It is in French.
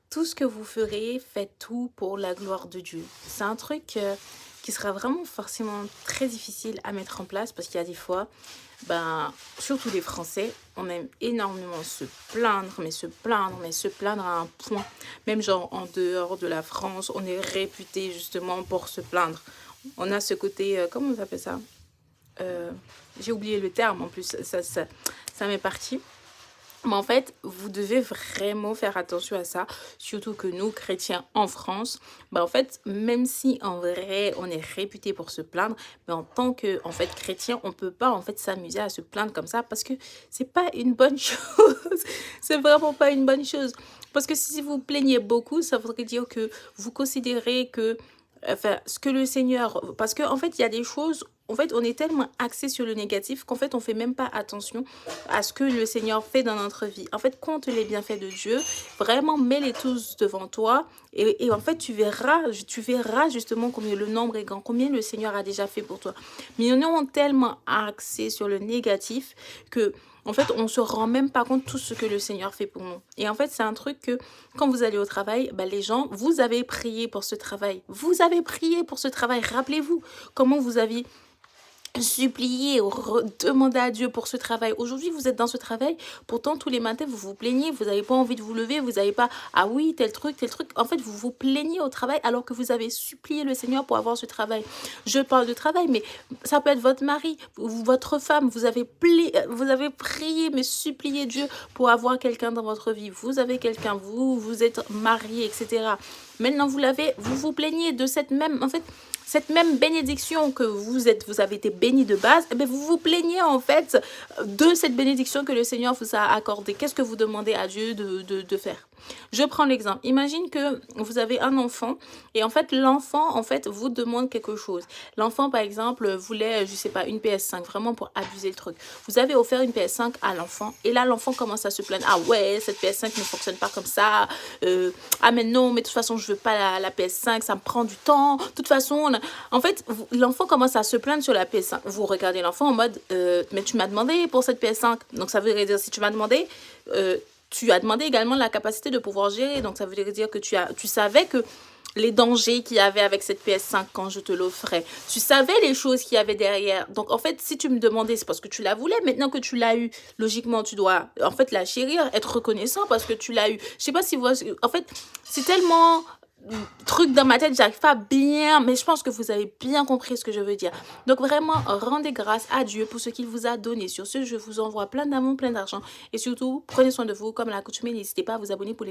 Tout ce que vous ferez, faites tout pour la gloire de Dieu. C'est un truc qui sera vraiment forcément très difficile à mettre en place parce qu'il y a des fois, ben, surtout les Français, on aime énormément se plaindre, mais se plaindre, mais se plaindre à un point. Même genre en dehors de la France, on est réputé justement pour se plaindre. On a ce côté, comment on appelle ça? Euh, j'ai oublié le terme en plus, ça m'est parti. Mais en fait, vous devez vraiment faire attention à ça, surtout que nous, chrétiens en France, bah en fait, même si en vrai, on est réputé pour se plaindre, mais en tant que en fait chrétien, on peut pas en fait s'amuser à se plaindre comme ça parce que c'est pas une bonne chose. C'est vraiment pas une bonne chose. Parce que si vous plaignez beaucoup, ça voudrait dire que vous considérez que enfin, ce que le Seigneur, parce que en fait, il y a des choses, en fait, on est tellement axé sur le négatif qu'en fait, on fait même pas attention à ce que le Seigneur fait dans notre vie. En fait, compte les bienfaits de Dieu, vraiment mets-les tous devant toi et en fait, tu verras justement combien le nombre est grand, combien le Seigneur a déjà fait pour toi. Mais on est tellement axé sur le négatif que en fait, on se rend même pas compte de tout ce que le Seigneur fait pour nous. Et en fait, c'est un truc que quand vous allez au travail, bah, les gens, vous avez prié pour ce travail. Vous avez prié pour ce travail. Rappelez-vous comment vous aviez supplier, demander à Dieu pour ce travail. Aujourd'hui, vous êtes dans ce travail, pourtant tous les matins, vous vous plaignez, vous n'avez pas envie de vous lever, vous n'avez pas, ah oui, tel truc, tel truc. En fait, vous vous plaignez au travail alors que vous avez supplié le Seigneur pour avoir ce travail. Je parle de travail, mais ça peut être votre mari, votre femme, vous avez prié, mais supplié Dieu pour avoir quelqu'un dans votre vie. Vous avez quelqu'un, vous êtes marié, etc. Maintenant, vous vous plaignez de cette même bénédiction que vous avez été béni de base, eh bien, vous vous plaignez en fait de cette bénédiction que le Seigneur vous a accordée. Qu'est-ce que vous demandez à Dieu de faire? Je prends l'exemple. Imagine que vous avez un enfant et en fait l'enfant en fait vous demande quelque chose. L'enfant par exemple voulait, je sais pas, une PS5 vraiment pour abuser le truc. Vous avez offert une PS5 à l'enfant et là l'enfant commence à se plaindre. Ah ouais, cette PS5 ne fonctionne pas comme ça. Ah mais non, mais de toute façon je veux pas la PS5, ça me prend du temps. De toute façon, en fait, l'enfant commence à se plaindre sur la PS5. Vous regardez l'enfant en mode, mais tu m'as demandé pour cette PS5. Donc ça veut dire, si tu m'as demandé, tu as demandé également la capacité de pouvoir gérer. Donc ça veut dire que tu savais que les dangers qu'il y avait avec cette PS5 quand je te l'offrais. Tu savais les choses qu'il y avait derrière. Donc, en fait, si tu me demandais, c'est parce que tu la voulais. Maintenant que tu l'as eu, logiquement, tu dois, en fait, la chérir, être reconnaissant parce que tu l'as eu. Je sais pas si vous... En fait, c'est tellement truc dans ma tête, j'arrive pas bien, mais je pense que vous avez bien compris ce que je veux dire. Donc vraiment, rendez grâce à Dieu pour ce qu'il vous a donné. Sur ce, je vous envoie plein d'amour, plein d'argent et surtout, prenez soin de vous comme à l'accoutumée. N'hésitez pas à vous abonner pour les